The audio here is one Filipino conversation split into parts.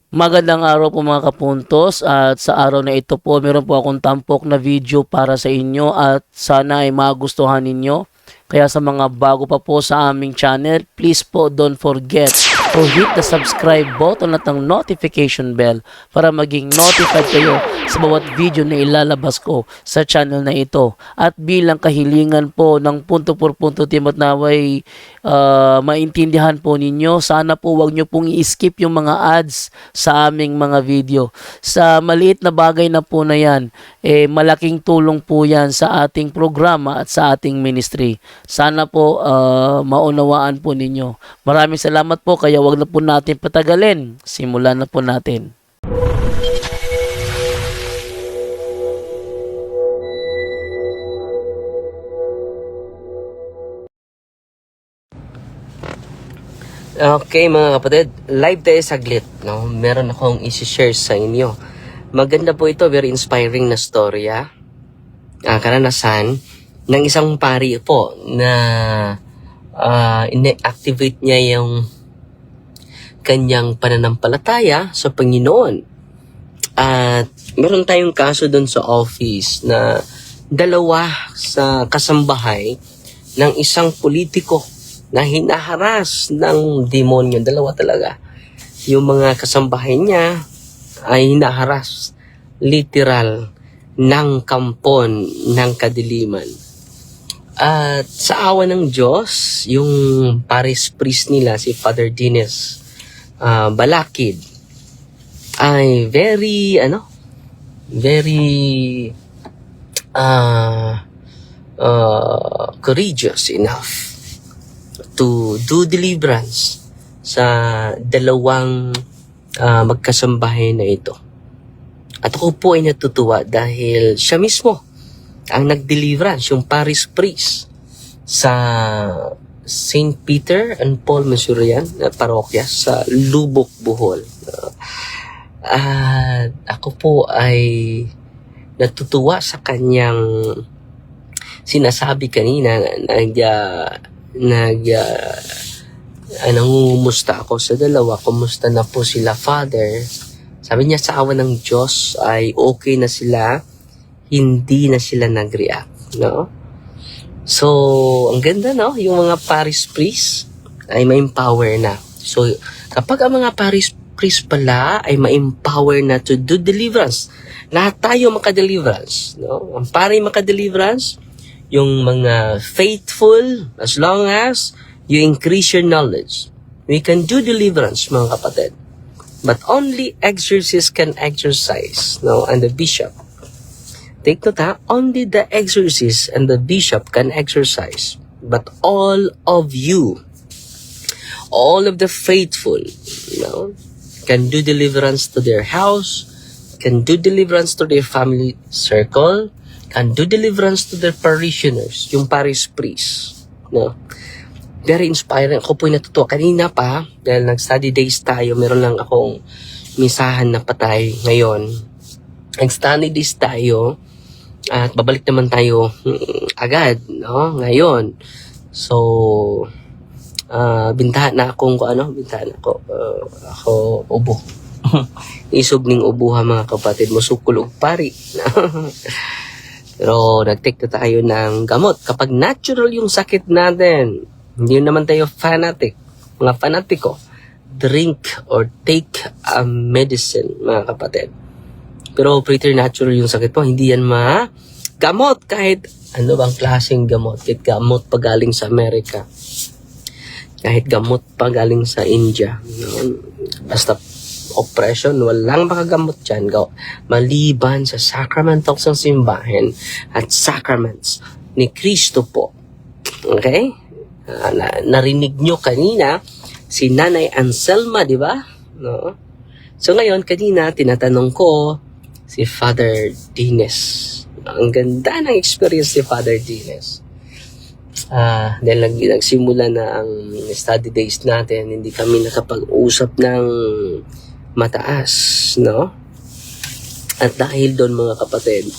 Magandang araw po mga kapuntos, at sa araw na ito po meron po akong tampok na video para sa inyo at sana ay magustuhan ninyo. Kaya sa mga bago pa po sa aming channel, please po don't forget to hit the subscribe button at ang notification bell para maging notified kayo sa bawat video na ilalabas ko sa channel na ito. At bilang kahilingan po ng punto por punto team at naway maintindihan po ninyo, sana po wag nyo pong i-skip yung mga ads sa aming mga video. Sa maliit na bagay na po na yan, malaking tulong po yan sa ating programa at sa ating ministry. Sana po maunawaan po ninyo. Maraming salamat po, kaya wag na po natin patagalin. Simulan na po natin. Okay mga kapatid, live tayo saglit, no? Meron akong isi-share sa inyo. Maganda po ito, very inspiring na storya. Karanasan ng isang pari po na ine-activate niya yung kanyang pananampalataya sa Panginoon. At meron tayong kaso doon sa office na dalawa sa kasambahay ng isang politiko na hinaharas ng demonyo. Dalawa talaga. Yung mga kasambahay niya ay hinaharas literal ng kampon ng kadiliman. At sa awa ng Diyos, yung Paris priest nila, si Father Dines Balakid, ay very courageous enough to do deliverance sa dalawang magkasambahay na ito. At ako po ay natutuwa dahil siya mismo ang nag-deliverance, yung Paris priest sa St. Peter and Paul Masurian na parokya sa Lubok, Bohol. At ako po ay natutuwa sa kanyang sinasabi kanina nangungumusta ako sa dalawa. Kumusta na po sila, Father? Sabi niya sa awa ng Diyos ay okay na sila, hindi na sila nag-react, no? So, ang ganda, no? Yung mga Paris priest ay ma-empower na. So, kapag ang mga Paris priest pala ay ma-empower na to do deliverance, lahat tayo maka-deliverance, no? Ang pari maka-deliverance, yung mga faithful, as long as you increase your knowledge, we can do deliverance, mga kapatid. But only exorcist can exorcise, no? And the bishop. Take note, ha? Only the exorcist and the bishop can exorcise. But all of you, all of the faithful, you know, can do deliverance to their house, can do deliverance to their family circle, can do deliverance to their parishioners, yung parish priest, no? Very inspiring. Ako po yung natutuwa. Kanina pa, dahil nag-study days tayo, meron lang akong misahan na patay ngayon. Nag-study days tayo, at babalik naman tayo agad, no? Ngayon. So, bintahan na akong ako ubo. Isog ning ubuha, mga kapatid mo, sukulog pari. Pero nag-take na tayo ng gamot. Kapag natural yung sakit natin, hindi naman tayo fanatic, mga fanatiko, drink or take a medicine, mga kapatid. Pero preternatural yung sakit mo, hindi yan gamot kahit ano bang klaseng gamot. Kahit gamot pa galing sa Amerika, kahit gamot pa galing sa India, basta oppression, walang makagamot dyan, maliban sa sacramentals ng simbahan at sacraments ni Kristo po. Okay? Narinig nyo kanina si Nanay Anselma, di ba? No? So ngayon, kanina tinatanong ko si Father Dines. Ang ganda ng experience ni Father Dines. Dahil nagsimula na ang study days natin, hindi kami nakapag-usap ng mataas, no? At dahil doon, mga kapatid,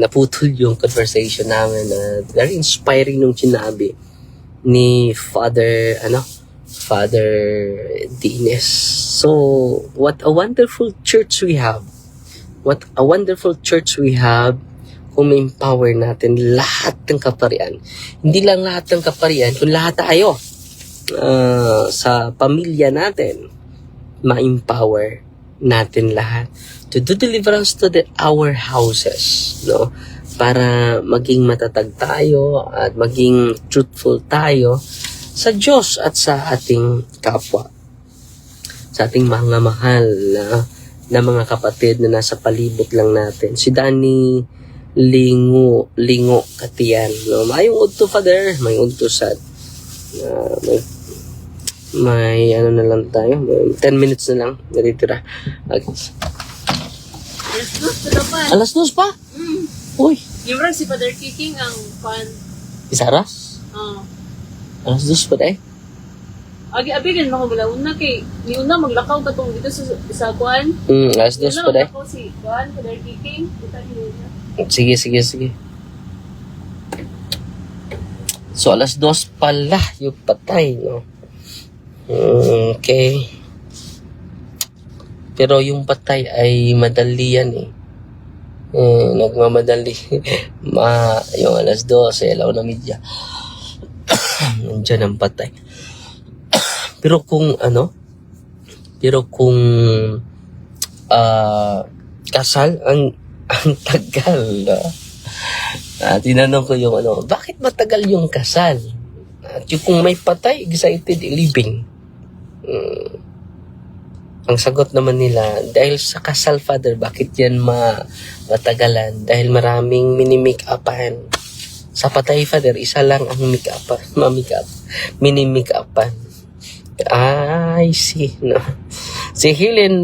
naputol yung conversation namin. Very inspiring nung sinabi ni Father Martinez. So, what a wonderful church we have. What a wonderful church we have kung ma-empower natin lahat ng kaparian. Hindi lang lahat ng kaparian, kung lahat tayo sa pamilya natin, ma-empower natin lahat to do deliverance to our houses, no? Para maging matatag tayo at maging truthful tayo sa Diyos at sa ating kapwa. Sa ating mga mahal na mga kapatid na nasa palibot lang natin. Si Danny Lingo Katiyan. No? Mayong udto, Father. May udto sad. May ano na lang tayo. 10 minutes na lang. Natitira. Okay. Alas 2 pa? Uy. Yung rin si Father Kicking ang fan. Isaras? Alas 2 pa dahil? Agi-abigan mo ko mula una kay ni una maglakaw ka tong dito sa kuan. Alas 2 pa dahil? Maglakaw si kuan Father Kicking. Sige. So, alas 2 pala yung patay, no? Okay. Pero yung patay ay madali yan, eh. Nagmamadali. Yung alas 12, alaw na media. Nandiyan ang patay. Pero kung kasal, ang tagal, no? Tinanong ko yung bakit matagal yung kasal? At yung kung may patay, excited, living. Ang sagot naman nila, dahil sa kasal, Father, bakit yan matagalan? Dahil maraming mini-make-upan. Sa patay, Father, isa lang ang mini-make-upan. I see. No? Si Helen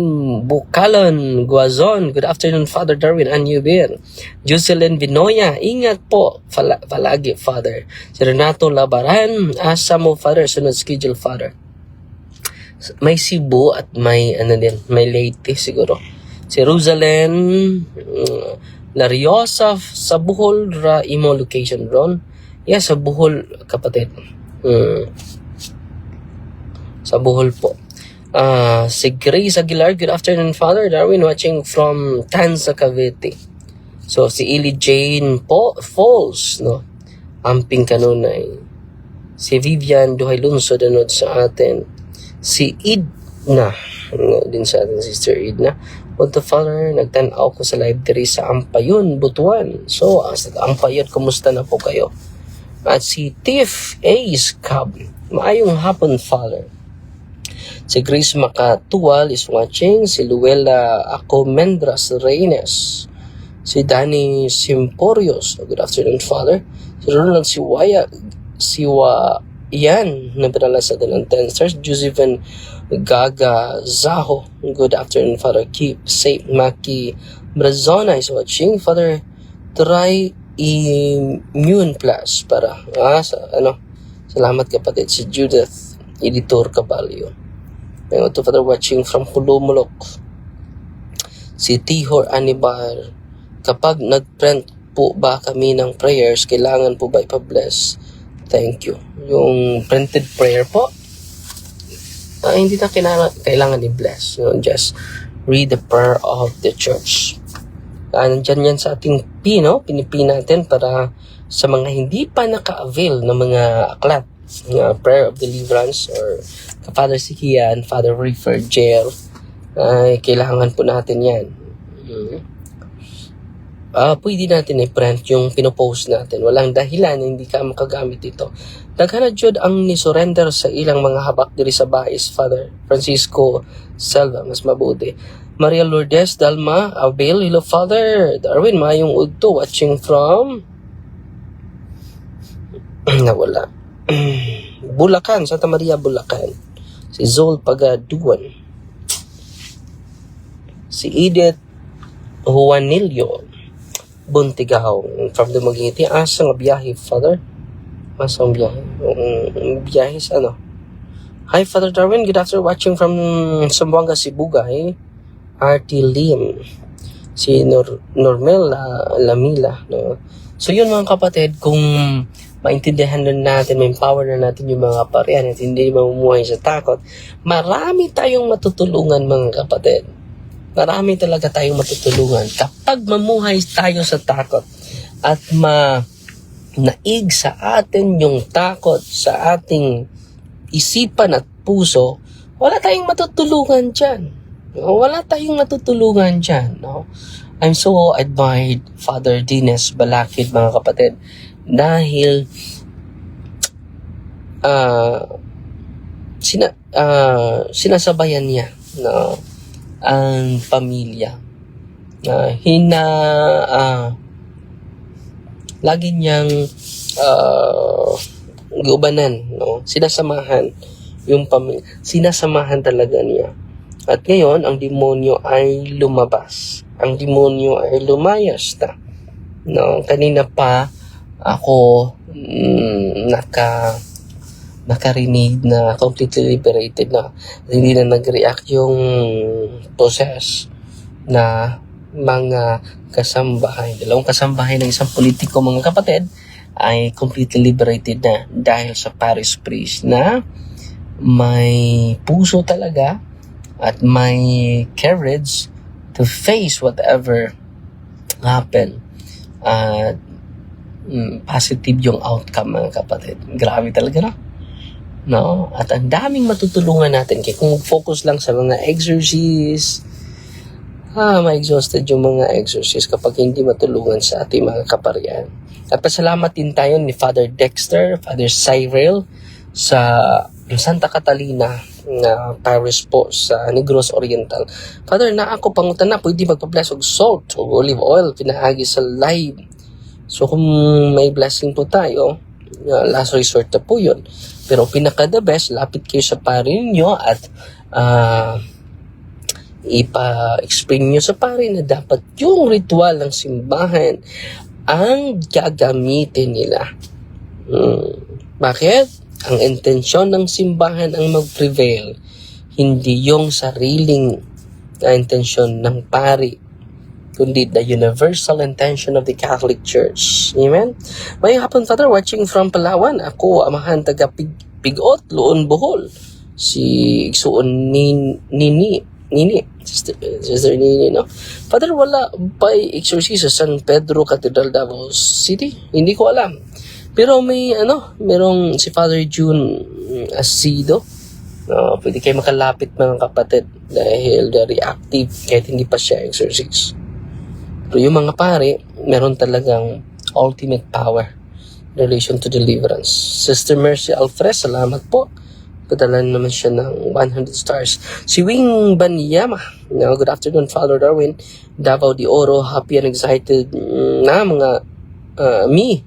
Bukalon Guazon, good afternoon, Father Darwin Anyubir. Jocelyn Vinoya, ingat po palagi, Father. Si Renato Labaran, asa mo, Father, sunod schedule, Father. May Cebu at may may Leyte siguro. Si Rosalen Lariosa sa Bohol imo location ron. Yeah, sa Bohol, kapatid. Sa Bohol po. Si Grace Aguilar, good afternoon, Father Darwin, watching from Tanza, Cavite. So, si Ili Jane Falls, no? Amping kanunay. Si Vivian Duhay Lunso, danod sa atin. Si Idna, din sa atin, Sister Idna. What the Father, nagtanaw ko sa live diri sa Ampayon, Butuan. So, sa Ampayon, kumusta na po kayo? At si Tiff Ace Cab, maayong hapon, Father. Si Grace Makatuwal is watching. Si Luella Acomendras Reynes. Si Danny Simporios, good afternoon, Father. Si Ronald Yan, napadala sa dalang 10 stars. Josephine Gaga Zaho, good afternoon, Father. Keep safe. Maki Brazona is watching. Father, try Immune Plus para salamat, kapatid. Si Judith Editor Caballo, to Father, watching from Hulumulok. Si Tihor Anibar, kapag nag-print po ba kami ng prayers, kailangan po ba ipa-bless? Thank you. Yung printed prayer po, hindi na kailangan i-bless. Just read the prayer of the church. Nandyan yan sa ating pinipin natin para sa mga hindi pa naka-avail ng mga aklat, prayer of deliverance or Father Sikian, Father Refer Jail, kailangan po natin yan. Pwede natin i-print yung pinopost natin. Walang dahilan na hindi ka makagamit ito. Daghan jud ang ni-surrender sa ilang mga habak diri sa Bais, Father Francisco Selva, mas mabuti. Maria Lourdes Dalma Abel, hello, Father Darwin, mayong udto, watching from nawala. Bulacan, Santa Maria, Bulacan. Si Zol Pagaduan. Si Edith Juanilio Buntigaw, from the Magingiti. Asa nga biyahe, Father? Asa nga biyahe? Biyahe sa Hi, Father Darwin. Good afternoon. Watching from Zamboanga, Sibugay. Artie Lim. Si Normel Lamila. No? So, yun mga kapatid, kung maintindihan na natin, ma-empower na natin yung mga kaparian at hindi mamumuhay sa takot, marami tayong matutulungan mga kapatid. Marami talaga tayong matutulungan. Kapag mamuhay tayo sa takot at naig sa atin yung takot sa ating isipan at puso, wala tayong matutulungan dyan. Wala tayong matutulungan dyan. No? I'm so admired Father Dines Balakid, mga kapatid, dahil sinasabayan niya, no, ang pamilya. Lagi niyang gubanan, no? Sinasamahan yung pamilya. Sinasamahan talaga niya. At ngayon, ang demonyo ay lumabas. Ang demonyo ay lumayas na. No? Kanina pa ako nakarinig na completely liberated na. Hindi na nag-react yung possess na mga kasambahay. Dalawang kasambahay ng isang politiko, mga kapatid, ay completely liberated na dahil sa parish priest na may puso talaga at may courage to face whatever happen. At positive yung outcome, mga kapatid. Grabe talaga, no? No? At ang daming matutulungan natin. Kaya kung focus lang sa mga exorcist, ma-exhausted yung mga exorcist kapag hindi matulungan sa ating mga kaparian. At pasalamat din tayo ni Father Dexter, Father Cyril sa Santa Catalina na parish po sa Negros Oriental. Father, na ako pangutan na, pwede magpa-bless og salt o olive oil, pinaagi sa live. So kung may blessing po tayo, last resort na po yun. Pero pinaka-the best, lapit kayo sa pari ninyo at ipa-explain nyo sa pari na dapat yung ritual ng simbahan ang gagamitin nila. Bakit? Ang intensyon ng simbahan ang mag-prevail, hindi yung sariling intensyon ng pari, kundi the universal intention of the Catholic Church. Amen? May hapon, Father, watching from Palawan. Ako, amahan taga Pigot, Luon, Bohol. Si Igsuon Nini. Sister Nini, no? Father, wala ba'y exorcist sa San Pedro Cathedral, Davao City? Hindi ko alam. Pero merong si Father June Asido. Pwede kayo makalapit, mga kapatid, dahil very active kahit hindi pa siya exorcist. Pero yung mga pare, meron talagang ultimate power in relation to deliverance. Sister Mercy Alfres, salamat po. Padala naman siya ng 100 stars. Si Wing Banyama, good afternoon, Father Darwin. Davao de Oro, happy and excited na mga me,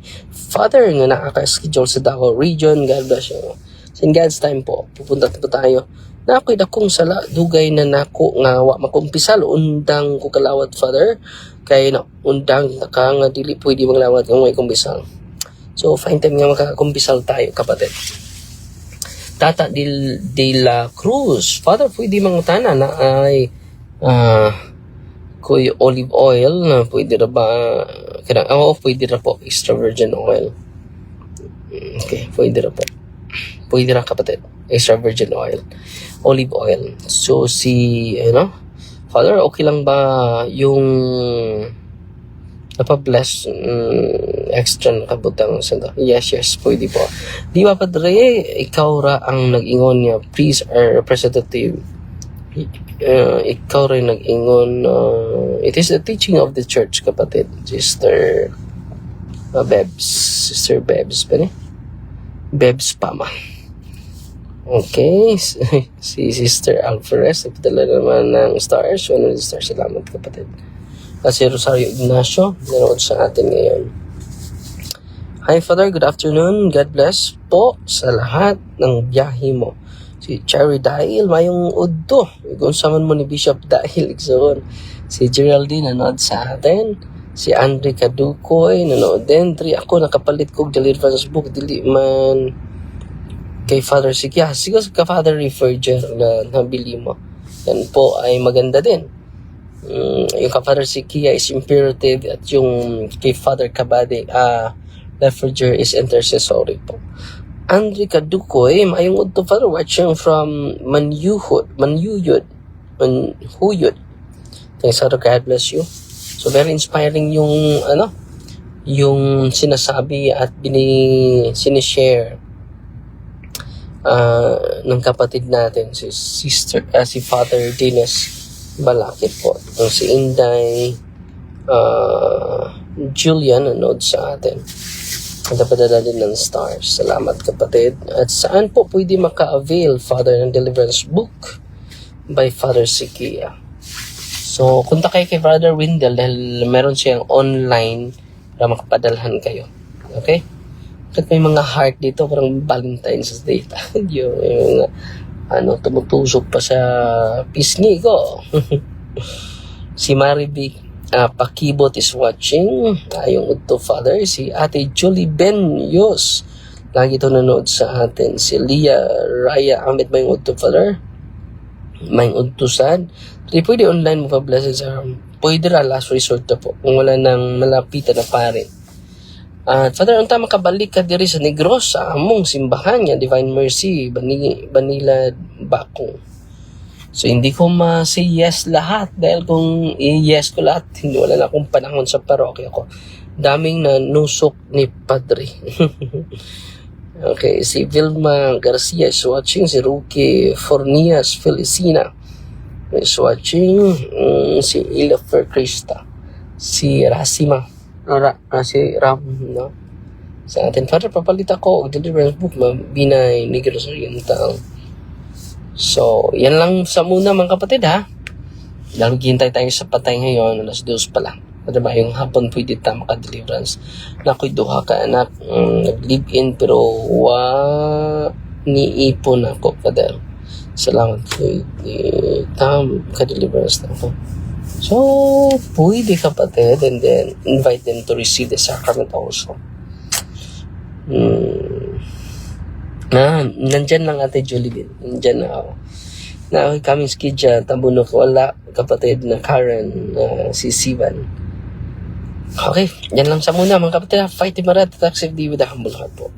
Father, nga nakaka-schedule sa Davao region. God bless you. So in God's time po, pupunta po tayo. Na ako'y dakong sala, dugay na nako nga wa makumpisal, undang ko kalawat, Father. Kaya na, undang ka nga dili pwede maglawat kung may kumpisal. So, fine time nga makakumpisal tayo, kapatid. Tata de la Cruz, Father, pwede mangutana na ay kuy olive oil na pwede ra ba pwede ra po extra virgin oil. Okay, pwede ra po. Pwede ra, kapatid. Extra virgin oil. Olive oil. So Father, okay lang ba yung napabless extra na kabutang sanda? Yes, pwede po. Di ba, Padre, ikaw ra ang nag-ingon niya, please, our representative. Ikaw rin nag-ingon, it is the teaching of the church, kapatid. Sister Bebs pa ni? Bebs Pama. Okay, si Sister Alvarez, nagpadala naman ng stars. 100 stars, salamat, kapatid. Si Rosario Ignacio, nanood sa atin ngayon. Hi, Father, good afternoon. God bless po sa lahat ng biyahe mo. Si Cherry Dahil, mayong udto. Kung saman mo ni Bishop Dahil, iksoon. Si Geraldine, nanood sa atin. Si Andre Caducoy, nanood din. Ako, nakapalit ko deliverance book. Dili man kay Father Sikia. Siguro ka Father Referger na nabili mo. Yan po ay maganda din. Yung ka Father Sikia is imperative at yung kay Father Kabade, Lefferger is intercessory po. Andre Kadukoy, maayong udto Father, watching from Manhuyod. Thanks, Father, God bless you. So, very inspiring yung, yung sinasabi at sinishare ng kapatid natin, si Father Dinas Balakid po. Si Inday Julian, nanood sa atin. Napadala din ng stars. Salamat, kapatid. At saan po pwede maka-avail, Father, ng Deliverance Book by Father Sikia? So, punta kayo kay Father Windel dahil meron siyang online para makapadalhan kayo. Okay? At may mga heart dito, parang Valentine's Day. yung tumutusok pa sa pisngi ko. Si Marivic Pakibot is watching. Yung udto Father. Si Ate Julie Benyos. Lagi ito nanood sa atin. Si Leah Raya Ahmed. May udto Father. May udto sad. Pwede online mo pa blessed sa pwede ra last resort na po. Kung wala nang malapitan na pare. At Father, ang tama kabalik ka diri sa Negros sa among simbahan niya, Divine Mercy, Banila Bakong. So, hindi ko ma-say yes lahat dahil kung yes ko lahat, hindi wala na akong panahon sa parokya ko. Daming na nusok ni Padre. Okay, si Vilma Garcia is watching, si Ruki Fornias Felicina is watching, si Ilafer Krista, si Rasima, si Ram, no? Sa atin, Father, papalit ako og Deliverance Book, Binay Negros Oriental. So, yan lang sa muna mga kapatid, ha? Dahil hintay tayo sa patay ngayon, alas 2 pa lang. Diba, yung hapon pwede tayo maka-deliverance. Na ako'y duha ka anak, nag-live-in pero niipon ako, Father. Salamat po, ka-deliverance na ako. So, pwede kapatid, and then invite them to receive the sacrament also. Nandyan lang Ate Julie din. Nandyan na ako. Na kaming skidya, tabuno ko wala, kapatid na Karen, si Sivan. Okay, yan lang sa muna mga kapatid. Fight Marat, Taxi with a humble heart po.